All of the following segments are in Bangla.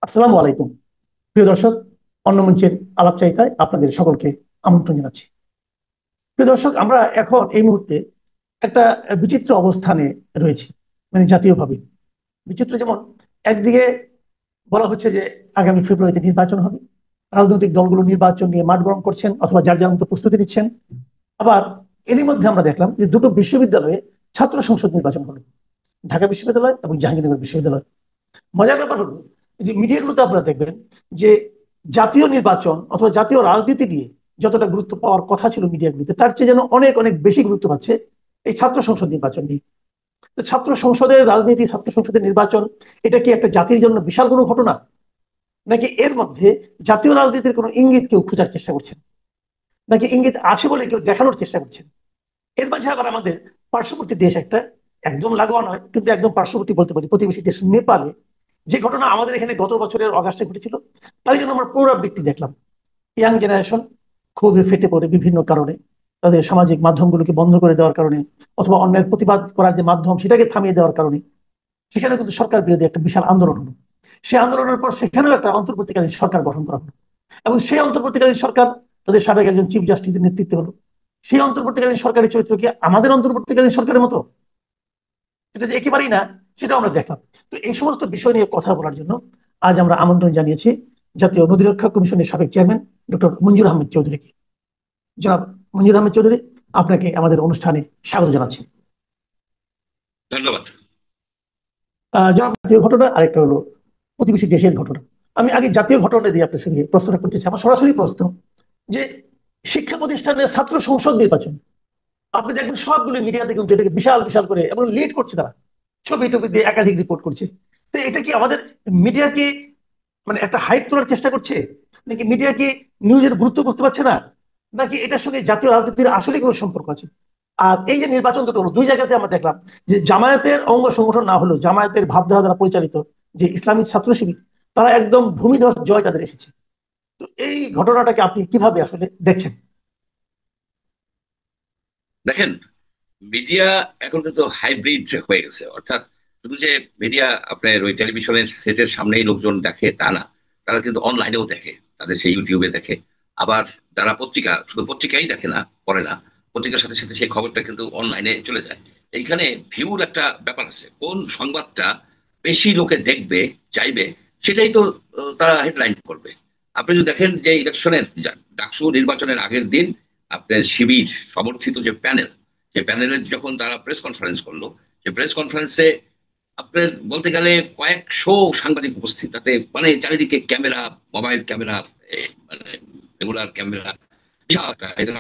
আসসালামু আলাইকুম। প্রিয় দর্শক, অন্য মঞ্চের আলাপচারিতায় আপনাদের সকলকে আমন্ত্রণ জানাচ্ছি। প্রিয় দর্শক, আমরা এখন এই মুহূর্তে একটা বিচিত্র অবস্থানে রয়েছি, মানে জাতীয়ভাবে বিচিত্র। যেমন একদিকে বলা হচ্ছে যে আগামী ফেব্রুয়ারিতে নির্বাচন হবে, রাজনৈতিক দলগুলো নির্বাচন নিয়ে মাঠ গরম করছেন অথবা যার যার মতো প্রস্তুতি নিচ্ছেন। আবার এরই মধ্যে আমরা দেখলাম যে দুটো বিশ্ববিদ্যালয়ে ছাত্র সংসদ নির্বাচন হলো, ঢাকা বিশ্ববিদ্যালয় এবং জাহাঙ্গীরনগর বিশ্ববিদ্যালয়। মজার ব্যাপার হলো যে মিডিয়াগুলোতে আপনারা দেখবেন যে জাতীয় নির্বাচন অথবা জাতীয় রাজনীতি নিয়ে যতটা গুরুত্ব পাওয়ার কথা ছিল মিডিয়াগুলোতে, তার চেয়ে যেন অনেক অনেক বেশি গুরুত্ব পাচ্ছে এই ছাত্র সংসদ নির্বাচন নিয়ে। তো ছাত্র সংসদের রাজনীতি, ছাত্র সংসদের নির্বাচন, এটা কি একটা জাতির জন্য বিশাল কোনো ঘটনা, নাকি এর মধ্যে জাতীয় রাজনীতির কোনো ইঙ্গিত কেউ খোঁজার চেষ্টা করছেন, নাকি ইঙ্গিত আছে বলে কেউ দেখানোর চেষ্টা করছেন? এর মাঝে আবার আমাদের পার্শ্ববর্তী দেশ একটা, একদম লাগোয়া নয় কিন্তু একদম পার্শ্ববর্তী বলতে পারি, প্রতিবেশী দেশ নেপালে যে ঘটনা আমাদের এখানে গত বছরের অগাস্টে ঘটেছিল, তার জন্য আমরা পুনরাবৃত্তি দেখলাম। ইয়াং জেনারেশন খুবই ফেটে পড়ে বিভিন্ন কারণে, তাদের সামাজিক মাধ্যমগুলোকে বন্ধ করে দেওয়ার কারণে অথবা অন্যের প্রতিবাদ করার যে মাধ্যম সেটাকে থামিয়ে দেওয়ার কারণে সেখানে কিন্তু সরকার বিরোধী একটা বিশাল আন্দোলন হলো। সেই আন্দোলনের পর সেখানেও একটা অন্তর্বর্তীকালীন সরকার গঠন করা হলো, এবং সেই অন্তর্বর্তীকালীন সরকার, তাদের সাবেক একজন চিফ জাস্টিসের নেতৃত্বে হলো। সেই অন্তর্বর্তীকালীন সরকারের চরিত্র কি আমাদের অন্তর্বর্তীকালীন সরকারের মতো? এটা যে একেবারেই না, সেটা আমরা দেখলাম। তো এই সমস্ত বিষয় নিয়ে কথা বলার জন্য আজ আমরা আমন্ত্রণ জানিয়েছি জাতীয় নদী রক্ষা কমিশনের সাবেক চেয়ারম্যান ডক্টর মঞ্জুর আহমেদ চৌধুরীকে। জনাব মঞ্জুর আহমেদ চৌধুরী, আপনাকে আমাদের অনুষ্ঠানে স্বাগত জানাচ্ছি। ধন্যবাদ। জনাব, জাতীয় ঘটনা আরেকটা হলো প্রতিবেশী দেশের ঘটনা। আমি আগে জাতীয় ঘটনা দিয়ে আপনার সঙ্গে প্রশ্নটা করতে চাই। আমার সরাসরি প্রশ্ন যে শিক্ষা প্রতিষ্ঠানে ছাত্র সংসদ নির্বাচন, আপনি দেখবেন সবগুলো মিডিয়াতে কিন্তু এটাকে বিশাল বিশাল করে এবং লিড করছে, তারা ছবি টবি দিয়ে একাধিক রিপোর্ট করছে। তো এটা কি আমাদের মিডিয়া কি মানে একটা হাইপ তোলার চেষ্টা করছে, নাকি মিডিয়া কি নিউজের গুরুত্ব বুঝতে পারছে না, নাকি এটার সঙ্গে জাতীয় রাজনীতির আসলে কোনো সম্পর্ক আছে? আর এই যে নির্বাচন দুটো হলো, দুই জায়গাতে আমরা দেখলাম যে জামায়াতের অঙ্গ সংগঠন না হলেও জামায়াতের ভাবধারা দ্বারা পরিচালিত যে ইসলামী ছাত্র শিবির, তারা একদম ভূমিধস জয় তাদের এসেছে। তো এই ঘটনাটাকে আপনি কিভাবে আসলে দেখছেন? দেখেন, মিডিয়া এখন কিন্তু হাইব্রিড হয়ে গেছে। অর্থাৎ শুধু যে মিডিয়া আপনার ওই টেলিভিশনের সেটের সামনেই লোকজন দেখে তা না, তারা কিন্তু অনলাইনেও দেখে, তাদের সেই ইউটিউবে দেখে। আবার যারা পত্রিকা, শুধু পত্রিকাই দেখে না, পড়ে না, পত্রিকার সাথে সাথে সেই খবরটা কিন্তু অনলাইনে চলে যায়। এইখানে ভিউর একটা ব্যাপার আছে, কোন সংবাদটা বেশি লোকে দেখবে, চাইবে, সেটাই তো তারা হেডলাইন করবে। আপনি যদি দেখেন যে ইলেকশনের ডাকসু নির্বাচনের আগের দিন আপনার শিবির সমর্থিত যে প্যানেল, যে প্যানেলের যখন তারা প্রেস কনফারেন্স করলো, যে প্রেস কনফারেন্সে আপনার বলতে গেলে কয়েকশো সাংবাদিক উপস্থিত, তাতে মানে চারিদিকে ক্যামেরা, মোবাইল ক্যামেরা, মানে রেগুলার ক্যামেরা, বিশাল এটা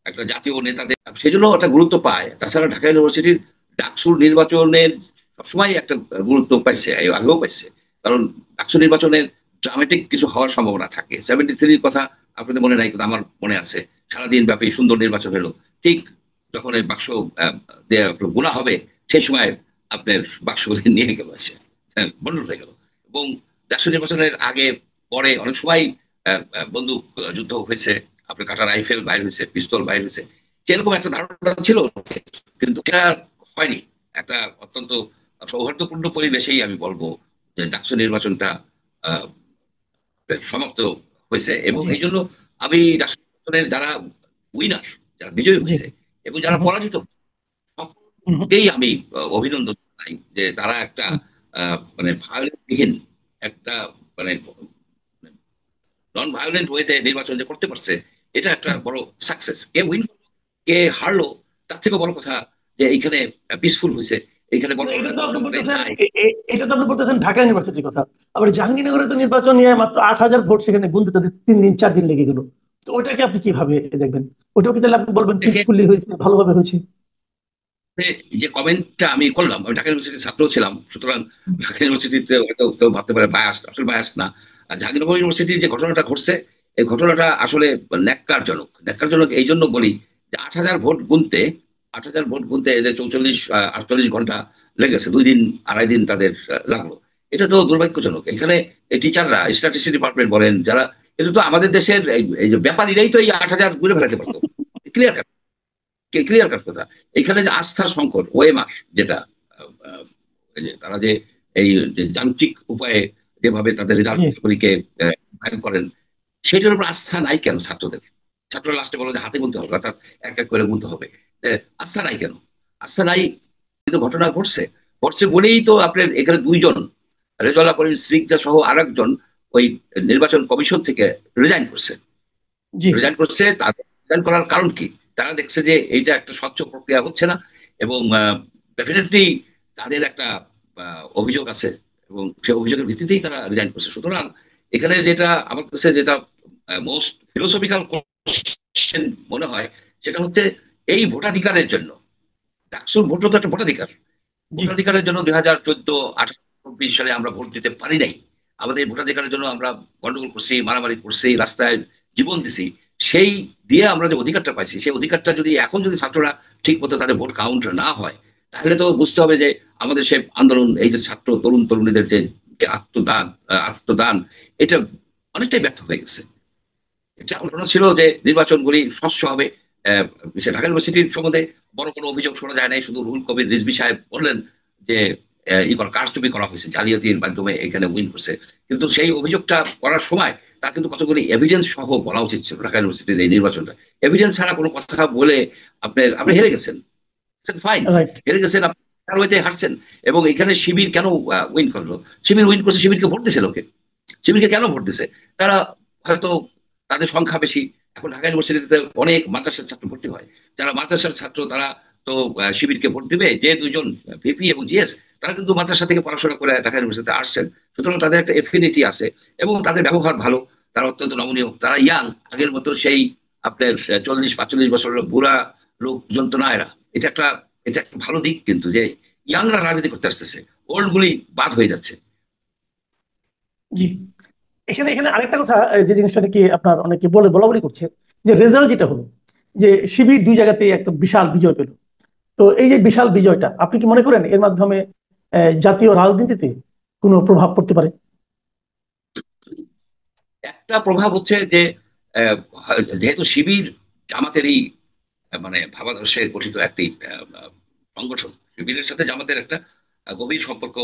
একটা জাতীয় নেতাদের সেই জন্য একটা গুরুত্ব পায়। তাছাড়া ঢাকা ইউনিভার্সিটির ডাকসুর নির্বাচনের সবসময় একটা গুরুত্ব পাইছে, আগেও পাইছে। কারণ ডাকসু নির্বাচনের ড্রামেটিক কিছু হওয়ার সম্ভাবনা থাকে। 73 কথা আপনাদের মনে নাই, কিন্তু আমার মনে আছে। সারাদিন ব্যাপী সুন্দর নির্বাচন হলো, ঠিক যখন এই বাক্স গুণা হবে সেই সময় আপনার বাক্সগুলি নিয়ে গেল, এসে বন্ধ হয়ে গেল। এবং ডাকসু নির্বাচনের আগে পরে অনেক সময় বন্দুক যুদ্ধ হয়েছে, আপনার কাটা রাইফেল বাইর হয়েছে, পিস্তল বাইর হয়েছে, সেরকম একটা ধারণা ছিল। কিন্তু এটা হয়নি। একটা অত্যন্ত সৌহার্দ্যপূর্ণ পরিবেশেই আমি বলবো যে ডাকসু নির্বাচনটা আহ, সমাপ্ত হয়েছে। এবং জি। এই জন্য আমি ডাকসু নির্বাচনের যারা উইনার, যারা বিজয়ী জি। হয়েছে এবং যারা হুম, পরাজিত, হুম, সকলকেই আমি অভিনন্দন জানাই যে তারা একটা হুম। মানে ভায়োলেন্টবিহীন একটা, মানে নন ভায়োলেন্ট ওয়েতে নির্বাচন যে করতে পারছে, এটা একটা হুম। বড় সাকসেস। কে উইন, কে হারলো, তার থেকে বড় কথা যে এইখানে পিসফুল হয়েছে, এইখানে বড় কিন্তু এটা তো আপনি লোক বলতেছেন, নাই। এটা তো আপনি বলতেছেন ঢাকা ইউনিভার্সিটির কথা। আবার জাহাঙ্গীরনগরে তো নির্বাচন নিয়ে মাত্র 8,000 ভোট সেখানে গুনতে তাদের 3 দিন 4 দিন লেগে গেল। তো ওটাকে আপনি কিভাবে দেখবেন? ওটাও কি তাহলে আপনি বলবেন দেখে পিসফুলি হয়েছে, ভালোভাবে হয়েছে? যে কমেন্টটা আমি করলাম, আমি ঢাকা ইউনিভার্সিটির ছাত্র ছিলাম, সুতরাং ঢাকা ইউনিভার্সিটিতে হয়তো কেউ ভাবতে পারে বায়াস, আসলে বায়াস না। আর জাহাঙ্গীরনগর ইউনিভার্সিটির যে ঘটনাটা ঘটছে, এই ঘটনাটা আসলে ন্যাক্কারজনক। ন্যাক্কারজনক এই জন্য বলি যে 8,000 ভোট গুনতে, 8,000 ভোট গুনতে এদের 44-48 ঘন্টা লেগেছে, 2 দিন 2.5 দিন তাদের লাগলো। এটা তো দুর্ভাগ্যজনক। এখানে এই টিচাররা, স্ট্যাটিস্টিক্স ডিপার্টমেন্ট বলেন যারা, এটা তো আমাদের দেশের এই যে ব্যাপারীরাই তো এই 8,000 গুনে ফেলাতে পারতো। ক্লিয়ার, ক্লিয়ার কাট কথা। এখানে যে আস্থার সংকট, ওএমআর যেটা, এই যে তারা যে এই যে যান্ত্রিক উপায়ে যেভাবে তাদের রেজাল্ট জি পরীক্ষে করেন, সেটার উপর আস্থা নাই কেন ছাত্রদের? ছাত্ররা লাস্টে বলো যে হাতে গুনতে হবে, অর্থাৎ এক এক করে গুনতে হবে। আস্থা নাই কেন? আস্থা নাই, কিন্তু ঘটনা ঘটছে। ঘটছে বলেই তো আপনার এখানে দুইজন, রেজাউল করিম স্নিগ্ধা সহ আরেকজন ওই নির্বাচন কমিশন থেকে রিজাইন করছে। জি রিজাইন করছে, তাদের রিজাইন করার কারণ কি? তারা দেখছে যে এইটা একটা স্বচ্ছ প্রক্রিয়া হচ্ছে না, এবং ডেফিনেটলি তাদের একটা অভিযোগ আছে, এবং সেই অভিযোগের ভিত্তিতেই তারা রিজাইন করছে। সুতরাং এখানে যেটা আমার কাছে যেটা মোস্ট ফিলোসফিক্যাল কোশ্চেন মনে হয়, সেটা হচ্ছে এই ভোটাধিকারের জন্য, ডাকসুর ভোট তো একটা ভোটাধিকার, জি ভোটাধিকারের জন্য 2014, 18, 20 সালে আমরা ভোট দিতে পারি নাই। আমাদের এই ভোটাধিকারের জন্য আমরা গন্ডগোল করছি, মারামারি করছি, রাস্তায় জীবন দিছি। সেই দিয়ে আমরা যে অধিকারটা পাইছি, সেই অধিকারটা যদি এখন যদি ছাত্ররা ঠিক মতো তাদের ভোট কাউন্ট না হয়, তাহলে তো বুঝতে হবে যে আমাদের সেই আন্দোলন, এই যে ছাত্র তরুণ তরুণীদের যে যে আত্মদান, আত্মদান, এটা অনেকটাই ব্যর্থ হয়ে গেছে। এটা ঘটনা ছিল যে নির্বাচনগুলি স্বচ্ছ হবে। ঢাকা ইউনিভার্সিটির সম্বন্ধে বড় কোনো অভিযোগ শোনা যায় নাই, শুধু রুহুল কবির রিজভী সাহেব বললেন যে কারচুপি করা হয়েছে, জালিয়াতির মাধ্যমে এখানে উইন করছে। কিন্তু সেই অভিযোগটা করার সময় তার কিন্তু কতগুলি এভিডেন্স সহ বলা উচিত ছিল ঢাকা ইউনিভার্সিটির এই নির্বাচনটা। এভিডেন্স ছাড়া কোনো কথা বলে আপনি হেরে গেছেন, ফাইন, রাইট হেরে গেছেন, আপনি তার ওইতে হারছেন। এবং এখানে শিবির কেন উইন করলো? শিবির উইন করছে, শিবিরকে ভোট দিছে লোকে। শিবিরকে কেন ভোট দিছে? তারা হয়তো তাদের সংখ্যা বেশি। এখন ঢাকা ইউনিভার্সিটিতে অনেক মাদ্রাসার ছাত্র ভর্তি হয়, যারা মাদ্রাসার ছাত্র তারা তো শিবিরকে ভোট দিবে। যে দুইজন ভিপি এবং জিএস, তারা কিন্তু মাদ্রাসা থেকে পড়াশোনা করে ঢাকা ইউনিভার্সিটিতে আসছেন, সুতরাং তাদের একটা এফিনিটি আছে, এবং তাদের ব্যবহার ভালো, তারা অত্যন্ত নমনীয়, তারা ইয়াং, আগের মতো সেই আপনার 40-45 বছরের বুড়া লোকজন তো না এরা। এটা একটা এটা একটা ভালো দিক, কিন্তু যে ইয়াংরা রাজনীতি করতে আসতেছে, ওল্ড গুলি বাদ হয়ে যাচ্ছে। জি। এখানে এখানে আরেকটা কথা, যে জিনিসটা নাকি আপনার অনেকে বলা বলি করছে, যে রেজাল্ট যেটা হলো, যে শিবির দুই জায়গাতেই একটা বিশাল বিজয় পেল। তো এই যে বিশাল বিজয়টা, আপনি কি মনে করেন এর মাধ্যমে জাতীয় রাজনীতিতে কোনো প্রভাব পড়তে পারে? একটা প্রভাব হচ্ছে যে আহ, যেহেতু শিবির জামাতেরই মানে ভাবাদর্শে গঠিত একটি সংগঠন, শিবিরের সাথে জামাতের একটা গভীর সম্পর্ক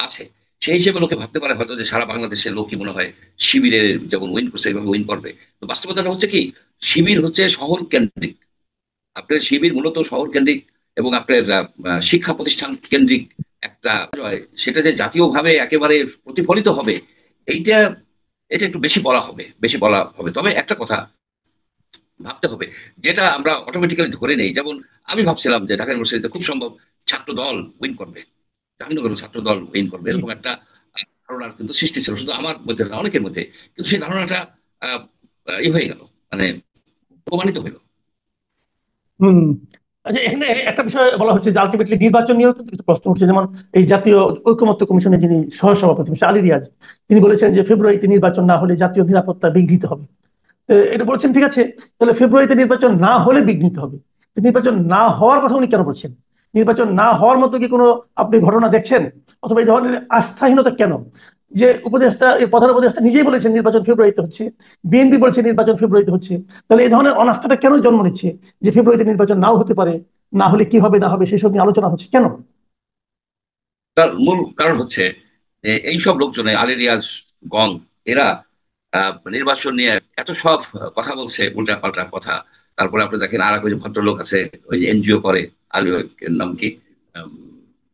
আছে। সেই হিসেবে লোকে ভাবতে পারে হয়তো যে সারা বাংলাদেশের লোকই মনে হয় শিবিরের যেমন উইন করছে এইভাবে উইন করবে। তো বাস্তবতাটা হচ্ছে কি, শিবির হচ্ছে শহর কেন্দ্রিক। আপনার শিবির মূলত শহর কেন্দ্রিক, এবং আপনার শিক্ষা প্রতিষ্ঠান কেন্দ্রিক একটা বিষয়। সেটা যে জাতীয়ভাবে একেবারে প্রতিফলিত হবে, এইটা এটা একটু বেশি বলা হবে। তবে একটা কথা ভাবতে হবে, যেটা আমরা অটোমেটিক্যালি ধরে নেই, যেমন আমি ভাবছিলাম যে ঢাকা ইউনিভার্সিটিতে খুব সম্ভব ছাত্র দল উইন করবে, জাহাঙ্গীরনগরের ছাত্র দল উইন করবে, জি। এরকম একটা ধারণার কিন্তু সৃষ্টি ছিল, শুধু আমার মধ্যে না, অনেকের মধ্যে। কিন্তু সেই ধারণাটা আহ, ই হয়ে গেল, মানে প্রমাণিত হলো। হুম। আচ্ছা, এখানে একটা বিষয় বলা হচ্ছে যে আলটিমেটলি নির্বাচন নিয়েও কিন্তু কিছু প্রশ্ন উঠছে। যেমন এই জাতীয় ঐকমত্য কমিশনের যিনি সহসভাপতি মিস্টার আলী রিয়াজ, তিনি বলেছেন যে ফেব্রুয়ারিতে নির্বাচন না হলে জাতীয় নিরাপত্তা বিঘ্নিত হবে। এটা বলছেন, ঠিক আছে, তাহলে ফেব্রুয়ারিতে নির্বাচন না হলে বিঘ্নিত হবে। তো নির্বাচন না হওয়ার কথা উনি কেন বলছেন? নির্বাচন না হওয়ার মতো কি কোনো আপনি ঘটনা দেখছেন? অথবা এই ধরনের আস্থাহীনতা কেন? যে উপদেষ্টা, এই প্রধান উপদেষ্টা নিজেই বলেছেন নির্বাচন ফেব্রুয়ারিতে হচ্ছে, বিএনপি বলছে নির্বাচন ফেব্রুয়ারিতে হচ্ছে। তাহলে এই ধরনের অনাস্থাটা কেন জন্ম নিচ্ছে, যে ফেব্রুয়ারিতে নির্বাচন নাও হতে পারে, না হলে কি হবে না হবে সেসব নিয়ে আলোচনা হচ্ছে কেন? তার মূল কারণ হচ্ছে যে এইসব লোকজনে আলী রিয়াজ, গং, এরা নির্বাচন নিয়ে এত সব কথা বলছে, উল্টা পাল্টা কথা। তারপরে আপনি দেখেন আর এক ওই যে ভদ্রলোক আছে, ওই যে এনজিও করে, আলী, এর নাম কি, আম,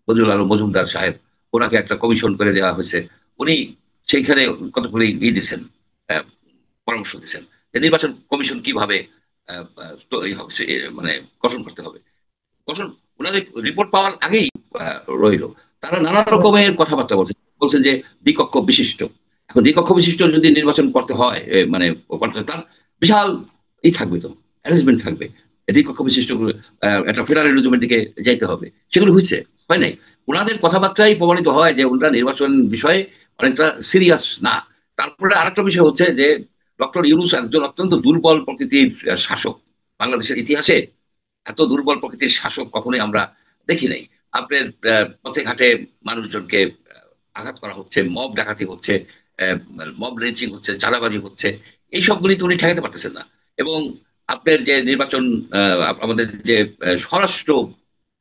ফজলুল আলম মজুমদার সাহেব, ওনাকে একটা কমিশন করে দেওয়া হয়েছে। উনি সেইখানে কতগুলি দিচ্ছেন, পরামর্শ দিচ্ছেন যে নির্বাচন কমিশন কিভাবে মানে গঠন করতে হবে। গঠন, ওনাদের রিপোর্ট পাওয়ার আগেই রইল। তারা নানা রকমের কথাবার্তা বলছেন, বলছেন যে দ্বিকক্ষ বিশিষ্ট। এখন দ্বিকক্ষ বিশিষ্ট যদি নির্বাচন করতে হয়, মানে তার বিশাল থাকবে, তো অ্যারেঞ্জমেন্ট থাকবে। দ্বিকক্ষ বিশিষ্ট একটা ফেডারেলিজমের দিকে যাইতে হবে, সেগুলো হয়েছে, হয় নাই। ওনাদের কথাবার্তাই প্রমাণিত হয় যে ওনারা নির্বাচন বিষয়ে অনেকটা সিরিয়াস না। তারপরে আরেকটা বিষয় হচ্ছে যে ডক্টর ইউনূস একজন অত্যন্ত দুর্বল প্রকৃতির শাসক। বাংলাদেশের ইতিহাসে এত দুর্বল প্রকৃতির শাসক কখনোই আমরা দেখি নাই। আপনার পথে ঘাটে মানুষজনকে আঘাত করা হচ্ছে, মব ডাকাতি হচ্ছে, মব রেঞ্চিং হচ্ছে, চাঁদাবাজি হচ্ছে, এই সবগুলি তো উনি ঠেকাতে পারতেছেন না। এবং আপনার যে নির্বাচন, আমাদের যে স্বরাষ্ট্র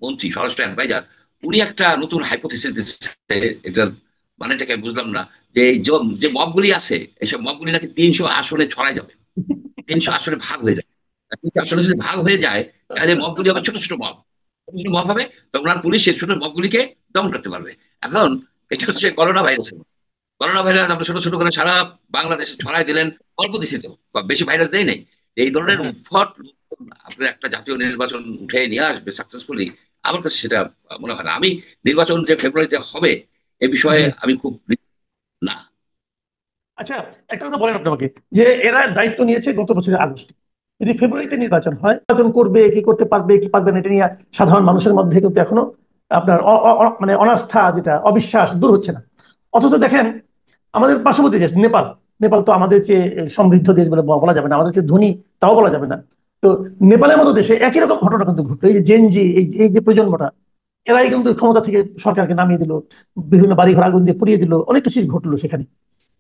মন্ত্রী, স্বরাষ্ট্র অ্যাডভাইজার, উনি একটা নতুন হাইপোথিসিস দিচ্ছে এটার মানেটাকে আমি বুঝলাম না। যে এই যে মবগুলি আছে, এইসব মবগুলি নাকি 300 আসনে ছড়াই যাবে, 300 আসনে ভাগ হয়ে যায়। 300 আসনে যদি ভাগ হয়ে যায়, তাহলে মবগুলি আবার ছোট ছোট মব, ছোট ছোট মব হবে, তখন আর পুলিশ সেই ছোট মবগুলিকে দমন করতে পারবে। এখন এটা হচ্ছে করোনা ভাইরাস। করোনা ভাইরাস আমরা ছোট ছোট করে সারা বাংলাদেশে ছড়াই দিলেন, অল্প দিছে তো, বা বেশি ভাইরাস দেয় নাই। এই ধরনের হ্যাঁ। উদ্ভট আপনার একটা জাতীয় নির্বাচন উঠে নিয়ে আসবে সাকসেসফুলি, আমার কাছে সেটা মনে হয় না। আমি নির্বাচন যে ফেব্রুয়ারিতে হবে এ বিষয়ে জি। আমি খুব না। আচ্ছা, একটা কথা বলেন আপনি আমাকে, যে এরা দায়িত্ব নিয়েছে গত বছরের আগস্টে, যদি ফেব্রুয়ারিতে নির্বাচন হয়, নির্বাচন করবে কি করতে পারবে কি পারবে না, এটা নিয়ে সাধারণ মানুষের মধ্যে কিন্তু এখনো আপনার মানে অনাস্থা, যেটা অবিশ্বাস দূর হচ্ছে না। অথচ দেখেন, আমাদের পার্শ্ববর্তী দেশ নেপাল, নেপাল তো আমাদের চেয়ে সমৃদ্ধ দেশ বলে বলা যাবে না, আমাদের চেয়ে ধনী তাও বলা যাবে না। তো নেপালের মতো দেশে একই রকম ঘটনা কিন্তু ঘটলো। এই যে জেনজি, এই যে প্রজন্মটা, এরাই কিন্তু ক্ষমতা থেকে সরকারকে নামিয়ে দিল, বিভিন্ন বাড়িঘর আগুন দিয়ে পুড়িয়ে দিল, অনেক কিছুই ঘটলো সেখানে।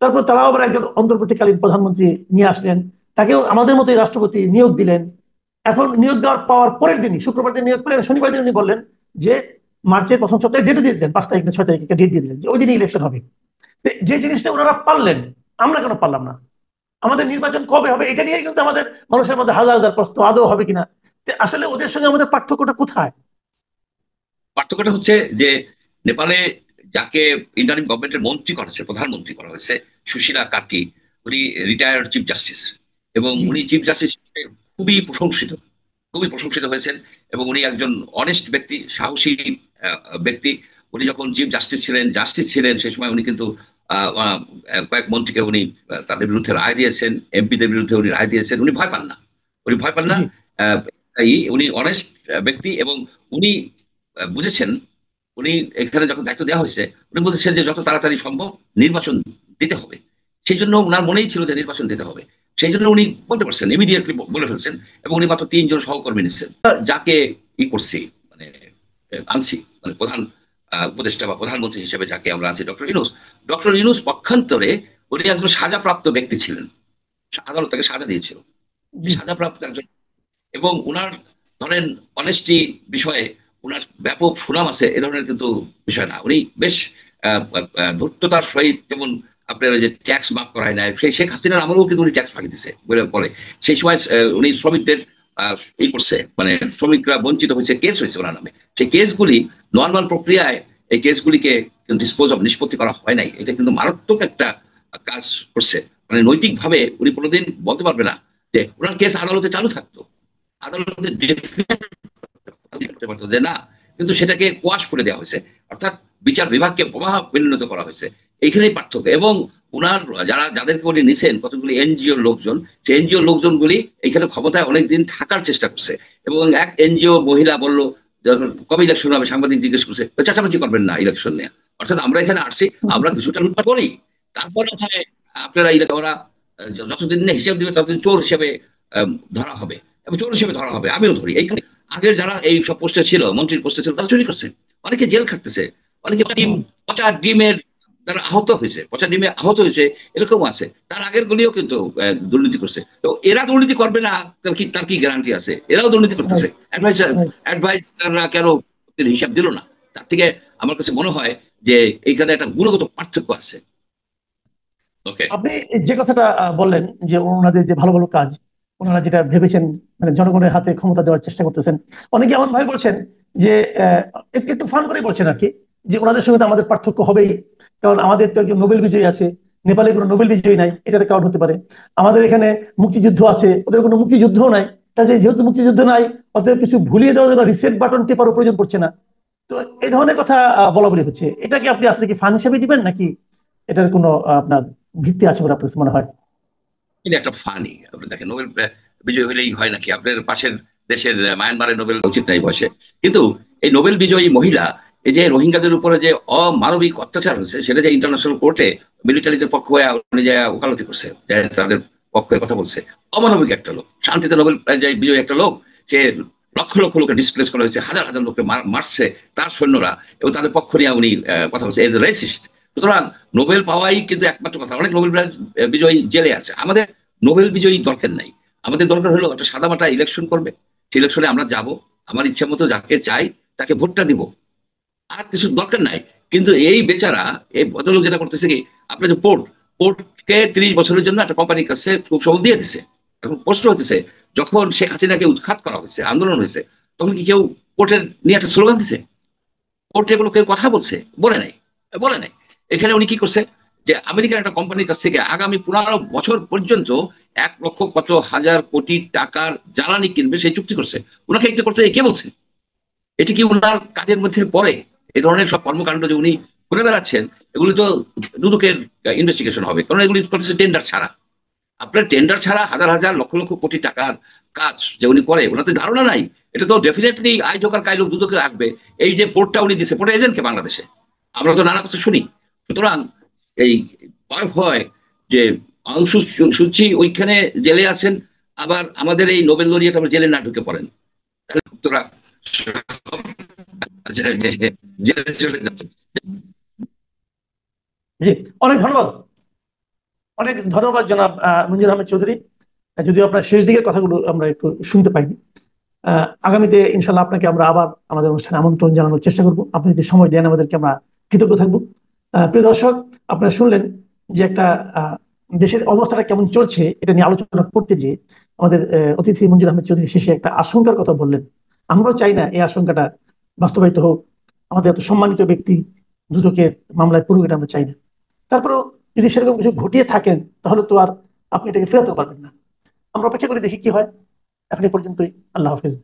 তারপর তারাও আবার একজন অন্তর্বর্তীকালীন প্রধানমন্ত্রী নিয়ে আসলেন, তাকেও আমাদের মতোই রাষ্ট্রপতি নিয়োগ দিলেন। এখন নিয়োগ দেওয়ার পাওয়ার পরের দিনই, শুক্রবার দিন নিয়োগ পেলেন, শনিবার দিন উনি বললেন যে মার্চের প্রথম সপ্তাহে ডেট দিয়ে দিলেন, 5 তারিখ না 6 তারিখ একটা ডেট দিয়ে দিলেন যে ওই দিনই ইলেকশন হবে। তো যে জিনিসটা ওনারা পারলেন, আমরা কেন পারলাম না? আমাদের নির্বাচন কবে হবে এটা নিয়ে কিন্তু আমাদের মানুষের মধ্যে হাজার হাজার প্রশ্ন, আদৌ হবে কিনা। তো আসলে ওদের সঙ্গে আমাদের পার্থক্যটা কোথায়? পার্থক্যটা হচ্ছে যে নেপালে যাকে ইন্টারিম গভর্নমেন্টের মন্ত্রী করা হয়েছে, প্রধানমন্ত্রী করা হয়েছে, সুশীলা কার্কি, উনি রিটায়ার্ড চিফ জাস্টিস, এবং জি। উনি চিফ জাস্টিস খুবই প্রশংসিত, খুবই প্রশংসিত হয়েছেন। এবং উনি একজন অনেস্ট ব্যক্তি, সাহসী ব্যক্তি। উনি যখন চিফ জাস্টিস ছিলেন সেই সময় উনি কিন্তু আহ, আহ, কয়েক মন্ত্রীকে উনি তাদের বিরুদ্ধে রায় দিয়েছেন, এমপিদের বিরুদ্ধে উনি রায় দিয়েছেন। উনি ভয় পান না, উনি ভয় পান না। জি। আহ, উনি অনেস্ট ব্যক্তি, এবং উনি বুঝেছেন, উনি এখানে যখন দায়িত্ব দেওয়া হয়েছে, উনি বুঝেছেন যে যত তাড়াতাড়ি সম্ভব নির্বাচন দিতে হবে। সেই জন্য ওনার মনেই ছিল যে নির্বাচন দিতে হবে। সেই জন্য উনি বলতে পারছেন, ইমিডিয়েটলি বলে ফেলছেন। এবং উনি মাত্র 3 জন সহকর্মী নিচ্ছেন, যাকে করছি, মানে আনছি, মানে প্রধান উপদেষ্টা বা প্রধানমন্ত্রী হিসেবে যাকে আমরা আছি, ডক্টর ইউনূস পক্ষান্তরে উনি একজন সাজাপ্রাপ্ত ব্যক্তি ছিলেন, আদালত তাকে সাজা দিয়েছিল, জি। সাজাপ্রাপ্ত একজন। এবং উনার ধরেন অনেস্টি বিষয়ে উনার ব্যাপক সুনাম আছে, এ ধরনের কিন্তু বিষয় না। উনি বেশ ধূর্ততার সহিত, যেমন আপনার ওই যে ট্যাক্স মাফ করায় না, সেই শেখ হাসিনার আমলেও কিন্তু উনি ট্যাক্স ফাঁকি দিছে বলে বলে। সেই সময় উনি শ্রমিকদের করছে, মানে শ্রমিকরা বঞ্চিত হয়েছে, কেস হয়েছে ওনার নামে। সেই কেসগুলি নর্মাল প্রক্রিয়ায়, এই কেসগুলিকে নিষ্পত্তি করা হয় নাই। এটা কিন্তু মারাত্মক একটা কাজ করছে। মানে নৈতিক ভাবে উনি কোনোদিন বলতে পারবে না যে ওনার কেস আদালতে চালু থাকতো, আদালতে করতে পারতো যে না, কিন্তু সেটাকে কোয়াশ করে দেওয়া হয়েছে, অর্থাৎ বিচার বিভাগকে প্রবাহ পরিণত করা হয়েছে। এইখানেই পার্থক্য। এবং উনার যাদেরকে উনি নিছেন, কতগুলি এনজিওর লোকজন, সেই এনজিওর লোকজনগুলি এখানে ক্ষমতায় অনেকদিন থাকার চেষ্টা করছে। এবং এক এনজিও মহিলা বলল, কবে ইলেকশন হবে, সাংবাদিক জিজ্ঞেস করছে, চেঁচামেচি করবেন না ইলেকশন নিয়ে। অর্থাৎ আমরা এখানে আসছি, আমরা কিছুটা লুটপাট করি, তারপরে আপনারা ওরা যতদিন না হিসাব দিবে ততদিন চোর হিসেবে ধরা হবে, এবং চোর হিসেবে ধরা হবে, আমিও ধরি। এইখানে আগের যারা এই সব পোস্টে ছিল, মন্ত্রীর পোস্টে ছিল, তারা চুরি করছে, অনেকে জেল খাটতেছে, অনেকে পচা ডিমের তারা আহত হয়েছে, পচা ডিমে আহত হয়েছে, এরকম আছে। তার আগের গুলিও কিন্তু দুর্নীতি করছে। তো এরা দুর্নীতি করবে না, তার কি গ্যারান্টি আছে? এরাও দুর্নীতি করতেছে। অ্যাডভাইজাররা কেন হিসাব দিল না? তার থেকে আমার কাছে মনে হয় যে এইখানে একটা গুণগত পার্থক্য আছে। ওকে। আপনি যে কথাটা বললেন, যে ওনাদের যে ভালো ভালো কাজ, ওনারা যেটা ভেবেছেন, মানে জনগণের হাতে ক্ষমতা দেওয়ার চেষ্টা করতেছেন, অনেকে এমন ভাবে বলছেন যে একটু একটু ফান করে বলছেন আর কি, যে ওনাদের সঙ্গে তো আমাদের পার্থক্য হবেই, কারণ আমাদের তো একজন নোবেল বিজয়ী আছে, নেপালে কোনো নোবেল বিজয়ী নাই, এটার কারণ হতে পারে। আমাদের এখানে মুক্তিযুদ্ধ আছে, ওদের কোনো মুক্তিযুদ্ধও নাই। কাজে যেহেতু মুক্তিযুদ্ধ নাই, অতএব কিছু ভুলিয়ে দেওয়ার জন্য রিসেট বাটন টেপারও প্রয়োজন পড়ছে না। তো এই ধরনের কথা বলা বলি হচ্ছে, এটাকে আপনি আসলে কি ফান হিসেবে দিবেন, নাকি এটার কোনো আপনার ভিত্তি আছে বলে আপনার কাছে মনে হয়? এটা একটা ফানি। আপনি দেখেন, নোবেল বিজয়ী হলেই হয় নাকি? আপনার পাশের দেশের মায়ানমারের নোবেল উচিত নাই বসে। কিন্তু এই নোবেল বিজয়ী মহিলা, এই যে রোহিঙ্গাদের উপরে যে অমানবিক অত্যাচার হয়েছে, সেটা যে ইন্টারন্যাশনাল কোর্টে মিলিটারিদের পক্ষ হয়ে উনি যে ওকালতি করছে, যে তাদের পক্ষে কথা বলছে। অমানবিক একটা লোক, শান্তিতে নোবেল বিজয়ী একটা লোক, সে লক্ষ লক্ষ লোকে ডিসপ্লেস করা হয়েছে, হাজার হাজার লোককে মারছে তার সৈন্যরা, এবং তাদের পক্ষ নিয়ে উনি কথা বলছে, এজ রেসিস্ট। সুতরাং নোবেল পাওয়াই কিন্তু একমাত্র কথা। অনেক নোবেল বিজয়ী জেলে আছে। আমাদের নোবেল বিজয়ী দরকার নাই। আমাদের দরকার হলো একটা সাদামাটা ইলেকশন করবে, সেই ইলেকশনে আমরা যাব, আমার ইচ্ছা মতো যাকে চাই তাকে ভোটটা দিব, আর কিছু দরকার নাই। কিন্তু এই বেচারা, এই ভদ্রলোক যেটা করতেছে কি, আপনার যে পোর্টকে 30 বছরের জন্য একটা কোম্পানির কাছে খুব সবল দিয়ে দিছে। এখন প্রশ্ন হতেছে, যখন শেখ হাসিনাকে উৎখাত করা হয়েছে, আন্দোলন হয়েছে, তখন কি কেউ পোর্টের নিয়ে একটা স্লোগান দিছে? কোর্টে কোনো কেউ কথা বলছে? বলে নাই, বলে নাই। এখানে উনি কি করছে, যে আমেরিকার একটা কোম্পানির কাছ থেকে আগামী 15 বছর পর্যন্ত 1 লক্ষ কত হাজার কোটি টাকার জ্বালানি কিনবে সেই চুক্তি করছে। ওনাকে এটা করতে কে বলছে? এটি কি ওনার কাজের মধ্যে পড়ে? এই ধরনের সব কর্মকাণ্ড যে উনি করে বেড়াচ্ছেন, এগুলি তো দুদকের ইনভেস্টিগেশন হবে, কারণ এগুলি করতেছে টেন্ডার ছাড়া। আপনার টেন্ডার ছাড়া হাজার হাজার লক্ষ লক্ষ কোটি টাকার কাজ যে উনি করে, ওনার তো ধারণা নাই। এটা তো ডেফিনেটলি আই ঢোকার কাই লোক দুদকে আসবে। এই যে পোর্টটা উনি দিচ্ছে, পোর্টের এজেন্টকে বাংলাদেশে আমরা তো নানা কথা শুনি। সুতরাং এই ভয় ভয় যে অংশু সূচি ওইখানে জেলে আছেন, আবার আমাদের এই নোবেল লরিয়েট আবার জেলে না ঢুকে পড়েন, তাহলে তোরা জেলে চলে যাচ্ছে। জি, অনেক ধন্যবাদ। অনেক ধন্যবাদ জনাব মঞ্জুর আহমেদ চৌধুরী। যদিও আপনার শেষ দিকের কথাগুলো আমরা একটু শুনতে পাইনি। আগামীতে ইনশাল্লাহ আপনাকে আমরা আবার আমাদের অনুষ্ঠানে আমন্ত্রণ জানানোর চেষ্টা করব। আপনি যদি সময় দেন আমাদেরকে, আমরা কৃতজ্ঞ থাকবো। প্রিয় দর্শক, আপনারা শুনলেন যে একটা দেশের অবস্থাটা কেমন চলছে এটা নিয়ে আলোচনা করতে যে আমাদের অতিথি মঞ্জুর আহমেদ চৌধুরী শেষে একটা আশঙ্কার কথা বললেন। আমরাও চাই না এই আশঙ্কাটা বাস্তবায়িত হোক। আমাদের এত সম্মানিত ব্যক্তি দুদকের মামলায় পড়ুক, এটা আমরা চাই না। তারপরেও যদি সেরকম কিছু ঘটিয়ে থাকেন, তাহলে তো আর আপনি এটাকে ফেরাতেও পারবেন না। আমরা অপেক্ষা করে দেখি কি হয়। এখন এই পর্যন্তই। আল্লাহ হাফেজ।